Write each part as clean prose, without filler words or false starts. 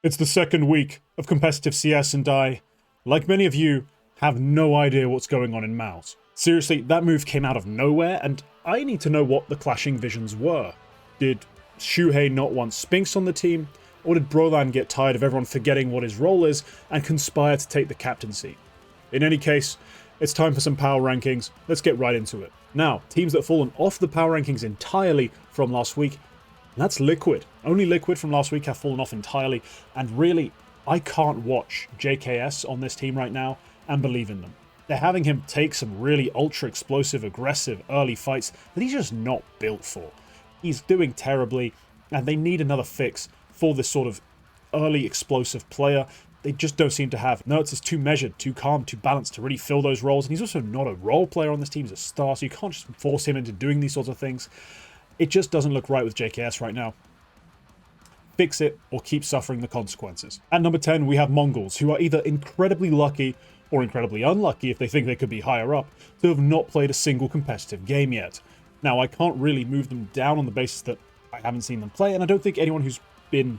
It's the second week of competitive CS and I, like many of you, have no idea what's going on in MOUZ. Seriously, that move came out of nowhere and I need to know what the clashing visions were. Did Shuhei not want Spinks on the team? Or did Brolan get tired of everyone forgetting what his role is and conspire to take the captaincy? In any case, it's time for some power rankings. Let's get right into it. Now, teams that have fallen off the power rankings entirely from last week, that's Liquid. Only Liquid from last week have fallen off entirely, and really, I can't watch JKS on this team right now and believe in them. They're having him take some really ultra-explosive, aggressive early fights that he's just not built for. He's doing terribly, and they need another fix for this sort of early explosive player. They just don't seem to have. Nertz is too measured, too calm, too balanced to really fill those roles, and he's also not a role player on this team. He's a star, so you can't just force him into doing these sorts of things. It just doesn't look right with JKS right now. Fix it or keep suffering the consequences. At number 10, we have Mongols, who are either incredibly lucky or incredibly unlucky if they think they could be higher up, to have not played a single competitive game yet. Now, I can't really move them down on the basis that I haven't seen them play, and I don't think anyone who's been,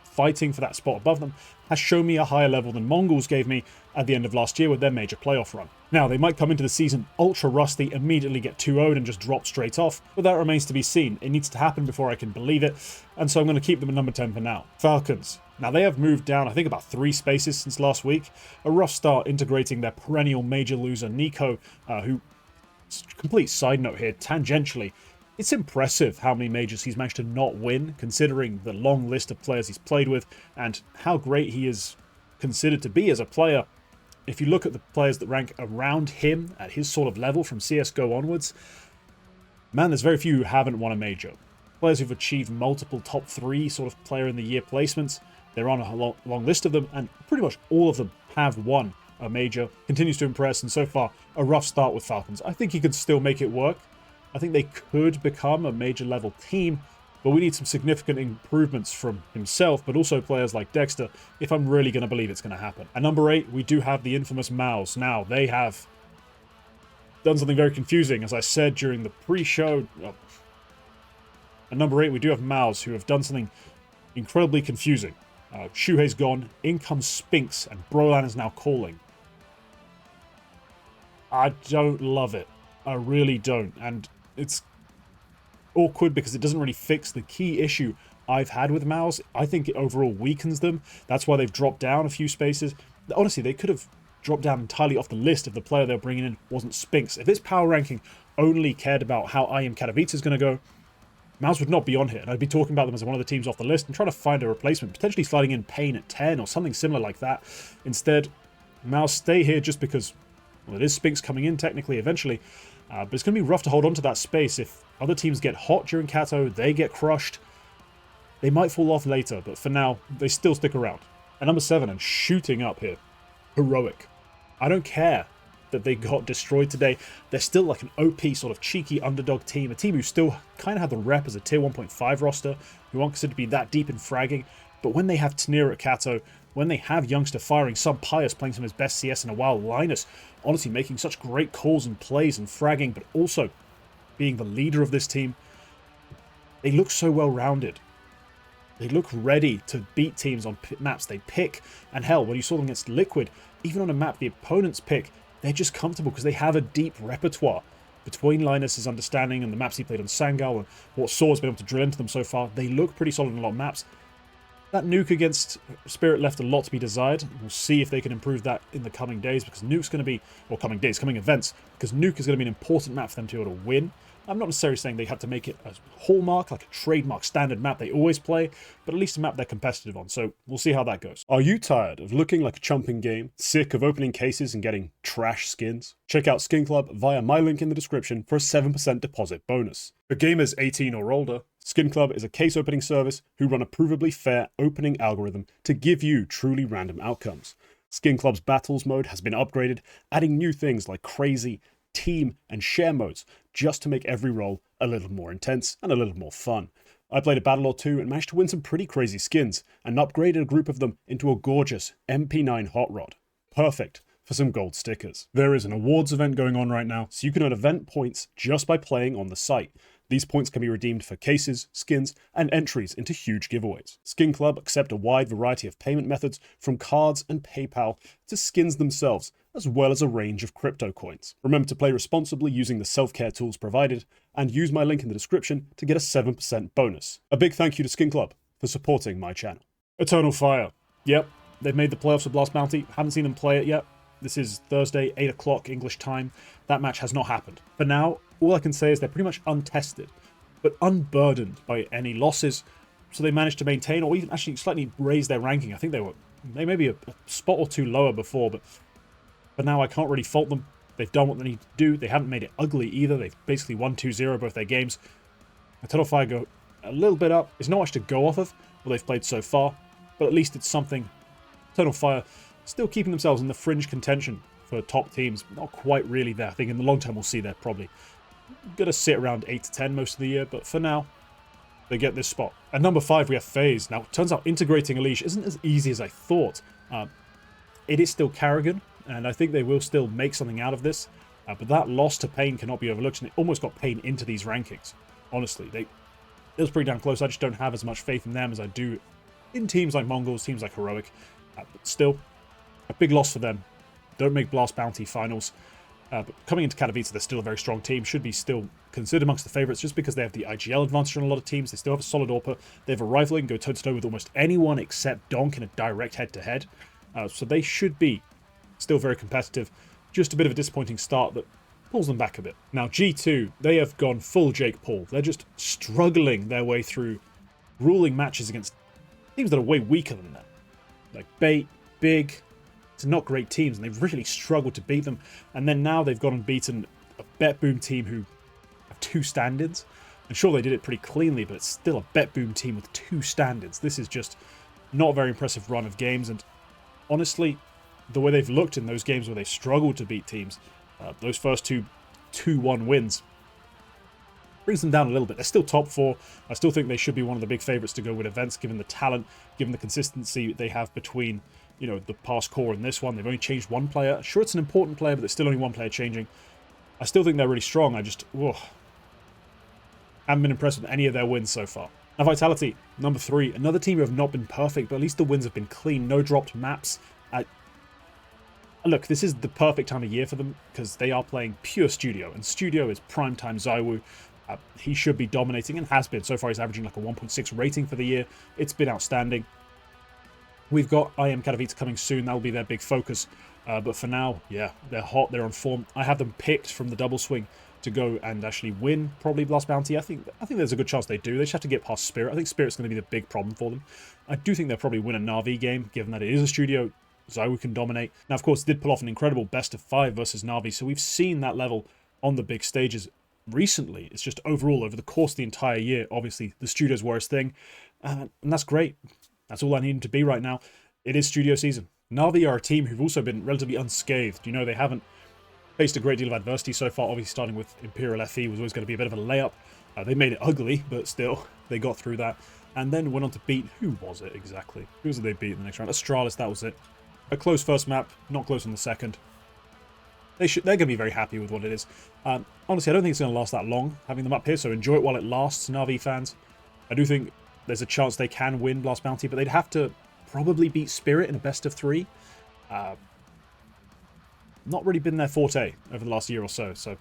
fighting for that spot above them has shown me a higher level than Mongols gave me at the end of last year with their major playoff run. Now, they might come into the season ultra rusty, immediately get 2-0'd and just drop straight off, but that remains to be seen. It needs to happen before I can believe it, and so I'm going to keep them at number 10 for now. Falcons. Now, they have moved down, I think, about 3 spaces since last week. A rough start integrating their perennial major loser, Nico, who, complete side note here, tangentially, it's impressive how many majors he's managed to not win, considering the long list of players he's played with, and how great he is considered to be as a player. If you look at the players that rank around him at his sort of level from CSGO onwards, man, there's very few who haven't won a major. Players who've achieved multiple top 3 sort of player in the year placements, they're on a long list of them, and pretty much all of them have won a major. Continues to impress, and so far, a rough start with Falcons. I think he could still make it work. I think they could become a major level team, but we need some significant improvements from himself, but also players like Dexter, if I'm really going to believe it's going to happen. At number 8, we do have the infamous MOUZ. Now, they have done something very confusing, as I said during the pre-show. At number 8, we do have MOUZ, who have done something incredibly confusing. Shuhei's gone, in comes Spinks, and Brolan is now calling. I don't love it. I really don't, and it's awkward because it doesn't really fix the key issue I've had with MOUZ. I think it overall weakens them. That's why they've dropped down a few spaces. Honestly, they could have dropped down entirely off the list if the player they're bringing in wasn't Spinks. If this power ranking only cared about how I Am Katowice is going to go, MOUZ would not be on here, and I'd be talking about them as one of the teams off the list and trying to find a replacement, potentially sliding in Pain at 10 or something similar like that. Instead, MOUZ stay here just because, well, it is Spinks coming in technically eventually, but it's going to be rough to hold on to that space. If other teams get hot during Kato, they get crushed. They might fall off later, but for now, they still stick around. At number 7, and shooting up here, Heroic. I don't care that they got destroyed today. They're still like an OP sort of cheeky underdog team, a team who still kind of have the rep as a tier 1.5 roster, who aren't considered to be that deep in fragging, but when they have Tnir at Kato, when they have Youngster firing, some Pius playing some of his best CS in a while, Linus honestly making such great calls and plays and fragging, but also being the leader of this team, they look so well-rounded. They look ready to beat teams on maps they pick, and hell, when you saw them against Liquid, even on a map the opponents pick, they're just comfortable because they have a deep repertoire. Between Linus's understanding and the maps he played on Sangal and what Saw's been able to drill into them so far, they look pretty solid on a lot of maps. That nuke against Spirit left a lot to be desired. We'll see if they can improve that in the coming days, because nuke's going to be, or coming days, coming events, because nuke is going to be an important map for them to be able to win. I'm not necessarily saying they have to make it a hallmark, like a trademark standard map they always play, but at least a map they're competitive on, so we'll see how that goes. Are you tired of looking like a chump in game? Sick of opening cases and getting trash skins? Check out Skin Club via my link in the description for a 7% deposit bonus. For gamers 18 or older, Skin Club is a case opening service who run a provably fair opening algorithm to give you truly random outcomes. Skin Club's battles mode has been upgraded, adding new things like crazy, team, and share modes just to make every roll a little more intense and a little more fun. I played a battle or two and managed to win some pretty crazy skins and upgraded a group of them into a gorgeous MP9 hot rod. Perfect for some gold stickers. There is an awards event going on right now, so you can earn event points just by playing on the site. These points can be redeemed for cases, skins, and entries into huge giveaways. Skin Club accept a wide variety of payment methods from cards and PayPal to skins themselves, as well as a range of crypto coins. Remember to play responsibly using the self-care tools provided, and use my link in the description to get a 7% bonus. A big thank you to Skin Club for supporting my channel. Eternal Fire. Yep, they've made the playoffs with Blast Bounty. Haven't seen them play it yet. This is Thursday, 8 o'clock English time. That match has not happened. For now, all I can say is they're pretty much untested, but unburdened by any losses. So they managed to maintain, or even actually slightly raise their ranking. I think they may be a spot or two lower before, but for now I can't really fault them. They've done what they need to do. They haven't made it ugly either. They've basically won 2-0 both their games. Eternal Fire go a little bit up. It's not much to go off of what they've played so far, but at least it's something. Eternal Fire still keeping themselves in the fringe contention for top teams. Not quite really there. I think in the long term we'll see they're probably going to sit around 8 to 10 most of the year, but for now, they get this spot. At number 5, we have FaZe. Now, it turns out integrating Unleash isn't as easy as I thought. It is still Karrigan, and I think they will still make something out of this, but that loss to Pain cannot be overlooked, and it almost got Pain into these rankings. Honestly, it was pretty damn close. I just don't have as much faith in them as I do in teams like Mongols, teams like Heroic, but still, a big loss for them. Don't make Blast Bounty finals. But coming into Katowice, they're still a very strong team. Should be still considered amongst the favourites just because they have the IGL advantage on a lot of teams. They still have a solid AWPer. They have a rifle and go toe-to-toe with almost anyone except Donk in a direct head-to-head. So they should be still very competitive. Just a bit of a disappointing start that pulls them back a bit. Now G2, they have gone full Jake Paul. They're just struggling their way through ruling matches against teams that are way weaker than them. Like Bait, Big, it's not great teams, and they've really struggled to beat them. And then now they've gone and beaten a Bet Boom team who have 2 standards. And sure, they did it pretty cleanly, but it's still a Bet Boom team with 2 standards. This is just not a very impressive run of games. And honestly, the way they've looked in those games where they've struggled to beat teams, those first 2-1 wins, brings them down a little bit. They're still top 4. I still think they should be one of the big favourites to go with events, given the talent, given the consistency they have between, you know, the past core and this one. They've only changed 1 player. Sure, it's an important player, but there's still only 1 player changing. I still think they're really strong. I just haven't been impressed with any of their wins so far. Now, Vitality, number 3. Another team who have not been perfect, but at least the wins have been clean. No dropped maps. Look, this is the perfect time of year for them because they are playing pure Studio, and Studio is primetime ZywOo. He should be dominating and has been. So far, he's averaging like a 1.6 rating for the year. It's been outstanding. We've got IM Katowice coming soon. That will be their big focus. But for now, yeah, they're hot. They're on form. I have them picked from the double swing to go and actually win probably Blast Bounty. I think there's a good chance they do. They just have to get past Spirit. I think Spirit's going to be the big problem for them. I do think they'll probably win a Na'Vi game, given that it is a Studio. ZywOo can dominate. Now, of course, did pull off an incredible best of 5 versus Na'Vi, so we've seen that level on the big stages recently. It's just overall, over the course of the entire year, obviously, the Studio's worst thing, and that's great. That's all I need them to be right now. It is Studio season. Na'Vi are a team who've also been relatively unscathed. You know, they haven't faced a great deal of adversity so far. Obviously, starting with Imperial FE was always going to be a bit of a layup. They made it ugly, but still, they got through that. And then went on to beat, who was it exactly? Who did they beat in the next round? Astralis, that was it. A close first map, not close on the second. They're going to be very happy with what it is. Honestly, I don't think it's going to last that long, having them up here, so enjoy it while it lasts, Na'Vi fans. I do think there's a chance they can win Blast Bounty, but they'd have to probably beat Spirit in a best of 3. Not really been their forte over the last year or so, so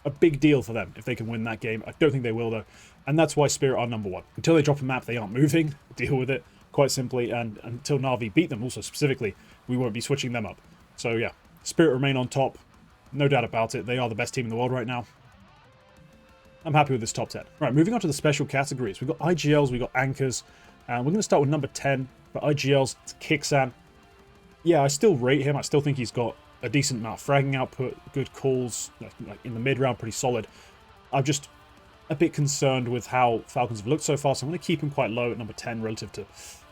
a big deal for them if they can win that game. I don't think they will, though, and that's why Spirit are number 1. Until they drop a map, they aren't moving. Deal with it, quite simply, and until Na'Vi beat them, also specifically, we won't be switching them up. So yeah, Spirit remain on top, no doubt about it. They are the best team in the world right now. I'm happy with this top 10. Right, moving on to the special categories. We've got IGLs, we've got Anchors, and we're going to start with number 10. For IGLs, it's Kingt. Yeah, I still rate him. I still think he's got a decent amount of fragging output, good calls, like in the mid-round, pretty solid. I'm just a bit concerned with how Falcons have looked so far, so I'm going to keep him quite low at number 10 relative to,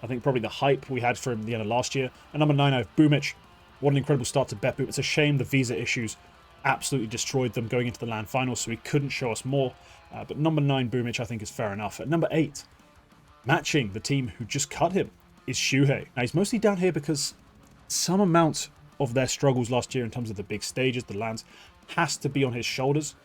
I think, probably the hype we had for him at the end of last year. At number 9, I have Boomich. What an incredible start to Bet Boom. It's a shame the visa issues absolutely destroyed them going into the LAN finals, so he couldn't show us more. But number 9, Boomich, I think is fair enough. At number 8, matching the team who just cut him, is Shuhei. Now, he's mostly down here because some amount of their struggles last year in terms of the big stages, the LANs, has to be on his shoulders.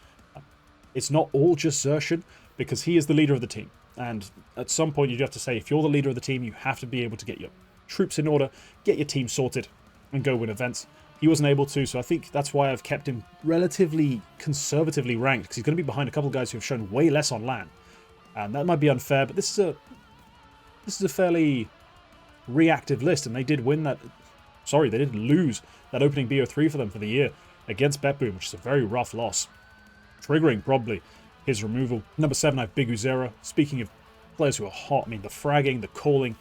It's not all just Xerxen, because he is the leader of the team. And at some point, you do have to say, if you're the leader of the team, you have to be able to get your troops in order, get your team sorted, and go win events. He wasn't able to, so I think that's why I've kept him relatively conservatively ranked, because he's going to be behind a couple of guys who have shown way less on LAN. And that might be unfair, but this is a fairly reactive list, and they did win that. Sorry, they did lose that opening BO3 for them for the year against Betboom, which is a very rough loss, triggering probably his removal. Number 7, I have Big Uzera. Speaking of players who are hot, I mean, the fragging, the calling,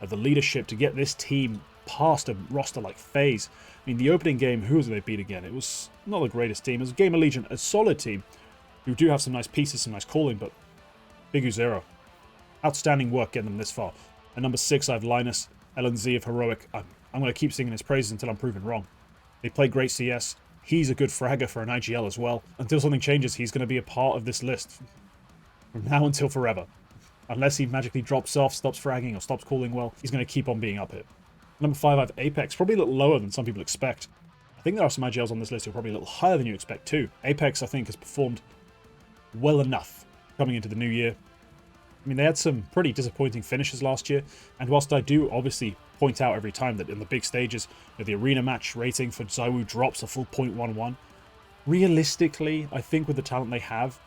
the leadership to get this team past a roster-like phase. I mean, the opening game, who was they beat again? It was not the greatest team. It was Game of Legion, a solid team who do have some nice pieces, some nice calling, but Big Uzera, outstanding work getting them this far. At number 6, I have Linus, LNZ of Heroic. I'm going to keep singing his praises until I'm proven wrong. They play great CS. He's a good fragger for an IGL as well. Until something changes, he's going to be a part of this list from now until forever. Unless he magically drops off, stops fragging, or stops calling well, he's going to keep on being up here. Number 5, I have Apex, probably a little lower than some people expect. I think there are some IGLs on this list who are probably a little higher than you expect too. Apex, I think, has performed well enough coming into the new year. I mean, they had some pretty disappointing finishes last year, and whilst I do obviously point out every time that in the big stages, the arena match rating for ZywOo drops a full 0.11, realistically, I think with the talent they have,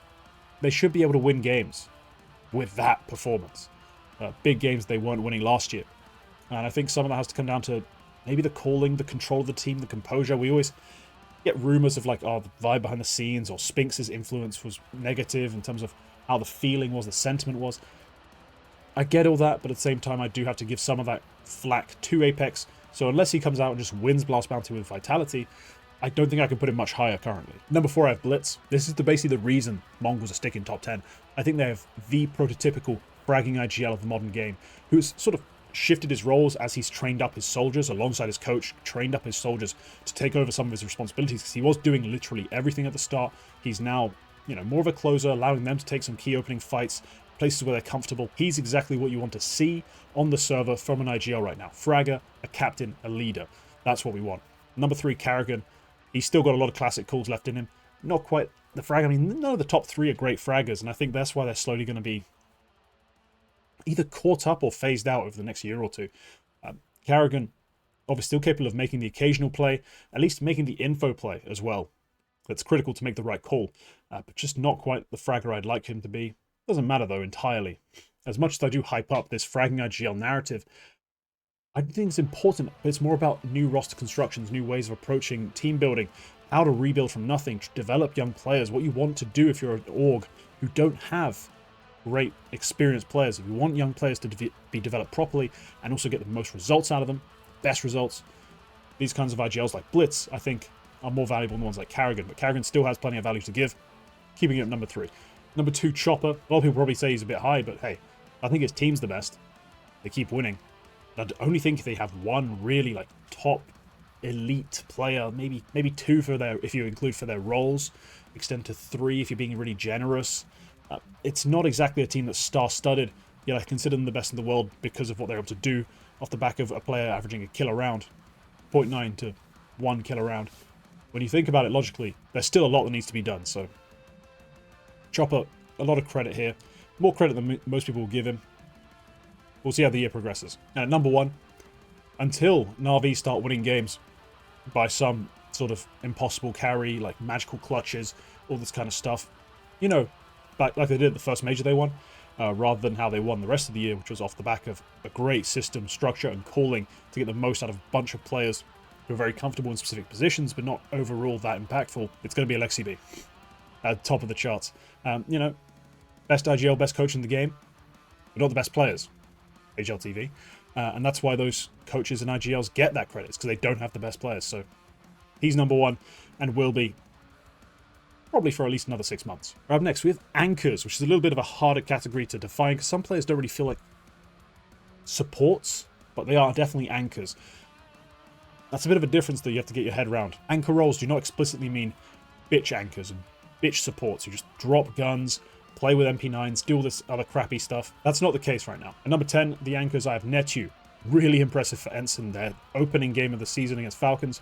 they should be able to win games with that performance. Big games they weren't winning last year. And I think some of that has to come down to maybe the calling, the control of the team, the composure. We always get rumors of like, oh, the vibe behind the scenes, or Spinks's influence was negative in terms of how the feeling was, the sentiment was. I get all that, but at the same time, I do have to give some of that flack to Apex. So unless he comes out and just wins Blast Bounty with Vitality, I don't think I can put him much higher currently. Number 4, I have Blitz. This is basically the reason Mongols are sticking top 10. I think they have the prototypical fragging IGL of the modern game, who's sort of shifted his roles as he's trained up his soldiers alongside his coach, trained up his soldiers to take over some of his responsibilities, because he was doing literally everything at the start. He's now, more of a closer, allowing them to take some key opening fights, places where they're comfortable. He's exactly what you want to see on the server from an IGL right now. Fragger, a captain, a leader. That's what we want. Number 3, Karrigan. He's still got a lot of classic calls left in him. Not quite the frag. I mean, none of the top 3 are great fraggers, and I think that's why they're slowly going to be either caught up or phased out over the next year or two. Karrigan, obviously still capable of making the occasional play, at least making the info play as well. That's critical to make the right call, but just not quite the fragger I'd like him to be. Doesn't matter though entirely. As much as I do hype up this fragging IGL narrative, I think it's important, but it's more about new roster constructions, new ways of approaching team building, how to rebuild from nothing, to develop young players, what you want to do if you're an org who don't have great experienced players. If you want young players to be developed properly and also get the most results out of them, best results, these kinds of IGLs like Blitz, I think, are more valuable than ones like Karrigan, but Karrigan still has plenty of value to give, keeping it at number 3. Number 2, Chopper. A lot of people probably say he's a bit high, but hey, I think his team's the best. They keep winning. I only think they have one really like top elite player, maybe 2 for their, if you include for their roles, extend to 3 if you're being really generous. It's not exactly a team that's star-studded, yet I consider them the best in the world because of what they're able to do off the back of a player averaging a kill a round, 0.9 to 1 kill a round. When you think about it logically, there's still a lot that needs to be done, so Chopper, a lot of credit here. More credit than most people will give him. We'll see how the year progresses. And at number 1, until Na'Vi start winning games by some sort of impossible carry, like magical clutches, all this kind of stuff, like they did the first major they won, rather than how they won the rest of the year, which was off the back of a great system, structure, and calling to get the most out of a bunch of players who are very comfortable in specific positions, but not overall that impactful. It's going to be Alexi B. At top of the charts. Best IGL, best coach in the game, but not the best players. HLTV. And that's why those coaches and IGLs get that credit, because they don't have the best players. So he's number 1 and will be probably for at least another 6 months. Up next, we have Anchors, which is a little bit of a harder category to define, because some players don't really feel like supports, but they are definitely anchors. That's a bit of a difference that you have to get your head around. Anchor roles do not explicitly mean bitch anchors and bitch supports who just drop guns, play with MP9s, do all this other crappy stuff. That's not the case right now. At number 10, the anchors, I have Netu. Really impressive for Ensign, their opening game of the season against Falcons.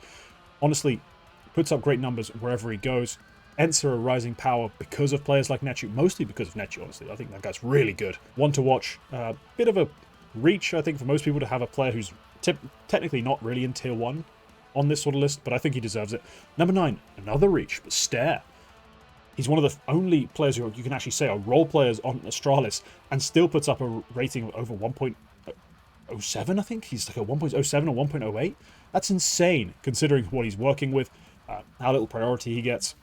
Honestly, puts up great numbers wherever he goes. Ents are a rising power because of players like Nechu, mostly because of Nechu, honestly. I think that guy's really good. One to watch. Bit of a reach, I think, for most people to have a player who's technically not really in tier 1 on this sort of list, but I think he deserves it. Number 9, another reach, but Stare. He's one of the only players who you can actually say are role players on Astralis and still puts up a rating of over 1.07, I think? He's like a 1.07 or 1.08. That's insane, considering what he's working with, how little priority he gets.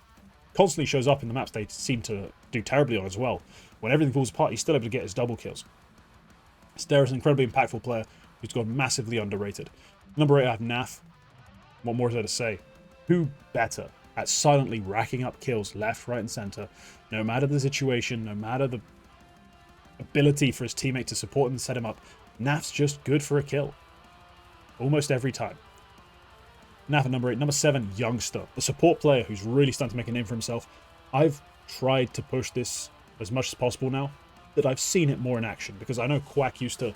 Constantly shows up in the maps they seem to do terribly on as well. When everything falls apart, he's still able to get his double kills. Stare is an incredibly impactful player who's gone massively underrated. Number 8, I have Naf. What more is there to say? Who better at silently racking up kills left, right, and center, no matter the situation, no matter the ability for his teammate to support him and set him up. Naf's just good for a kill. Almost every time. Naf at number 8. Number 7, Youngster. The support player who's really starting to make a name for himself. I've tried to push this as much as possible now that I've seen it more in action, because I know Quack used to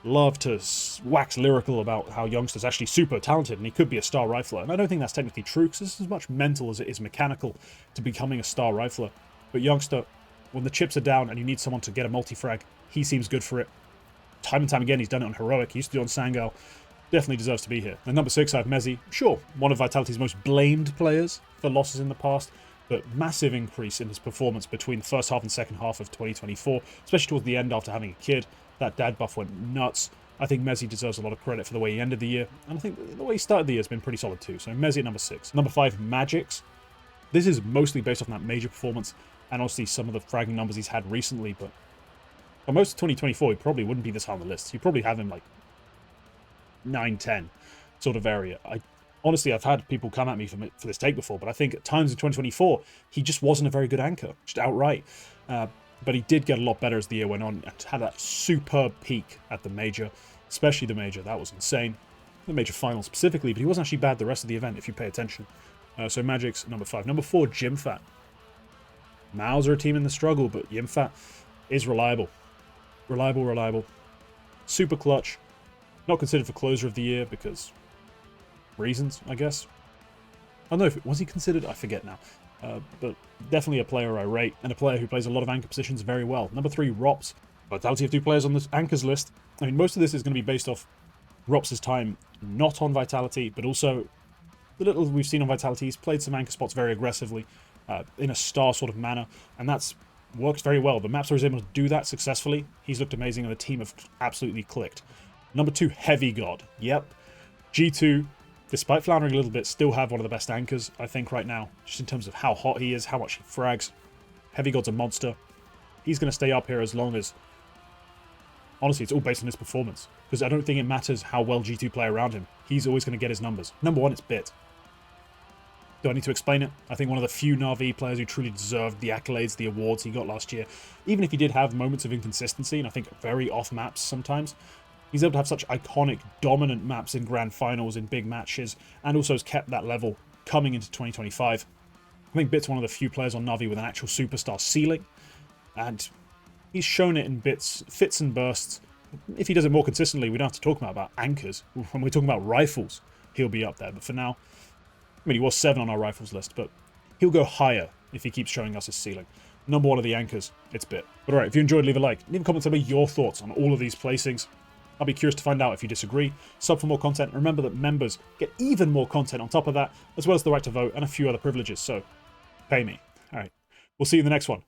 love to wax lyrical about how Youngster's actually super talented and he could be a star rifler. And I don't think that's technically true, because this is as much mental as it is mechanical to becoming a star rifler. But Youngster, when the chips are down and you need someone to get a multi-frag, he seems good for it. Time and time again, he's done it on Heroic. He used to do it on Sangao. Definitely deserves to be here. And number 6, I have Mezzi. Sure, one of Vitality's most blamed players for losses in the past, but massive increase in his performance between the first half and second half of 2024, especially towards the end after having a kid. That dad buff went nuts. I think Mezzi deserves a lot of credit for the way he ended the year, and I think the way he started the year has been pretty solid too. So Mezzi at number 6. Number 5, Magix. This is mostly based off that major performance, and obviously some of the fragging numbers he's had recently, but for most of 2024, he probably wouldn't be this high on the list. You probably have him like 9, 10 sort of area. Honestly, I've had people come at me for this take before, but I think at times in 2024, he just wasn't a very good anchor, just outright. But he did get a lot better as the year went on and had that superb peak at the major, especially the major. That was insane. The major final specifically, but he wasn't actually bad the rest of the event if you pay attention. So Magic's number 5. Number 4, Jimfat. Maos are a team in the struggle, but Jimfat is reliable. Reliable. Super clutch. Not considered for closer of the year because reasons, I guess. I don't know if was he considered? I forget now. But definitely a player I rate, and a player who plays a lot of anchor positions very well. Number 3, Rops. Vitality have 2 players on this anchors list. I mean, most of this is going to be based off Rops' time not on Vitality, but also the little we've seen on Vitality. He's played some anchor spots very aggressively in a star sort of manner, and that's works very well. The maps where he's able to do that successfully, he's looked amazing, and the team have absolutely clicked. Number 2, Heavy God. Yep. G2, despite floundering a little bit, still have one of the best anchors, I think, right now. Just in terms of how hot he is, how much he frags. Heavy God's a monster. He's going to stay up here as long as... Honestly, it's all based on his performance. Because I don't think it matters how well G2 play around him. He's always going to get his numbers. Number 1, it's Bit. Do I need to explain it? I think one of the few Na'Vi players who truly deserved the accolades, the awards he got last year. Even if he did have moments of inconsistency, and I think very off maps sometimes, he's able to have such iconic, dominant maps in grand finals, in big matches, and also has kept that level coming into 2025. I think Bit's one of the few players on Na'Vi with an actual superstar ceiling, and he's shown it in bits, fits and bursts. If he does it more consistently, we don't have to talk about anchors. When we're talking about rifles, he'll be up there. But for now, I mean, he was 7 on our rifles list, but he'll go higher if he keeps showing us his ceiling. Number 1 of the anchors, it's Bit. But alright, if you enjoyed, leave a like. Leave a comment, tell me your thoughts on all of these placings. I'll be curious to find out if you disagree. Sub for more content. Remember that members get even more content on top of that, as well as the right to vote and a few other privileges, so pay me. Alright, we'll see you in the next one.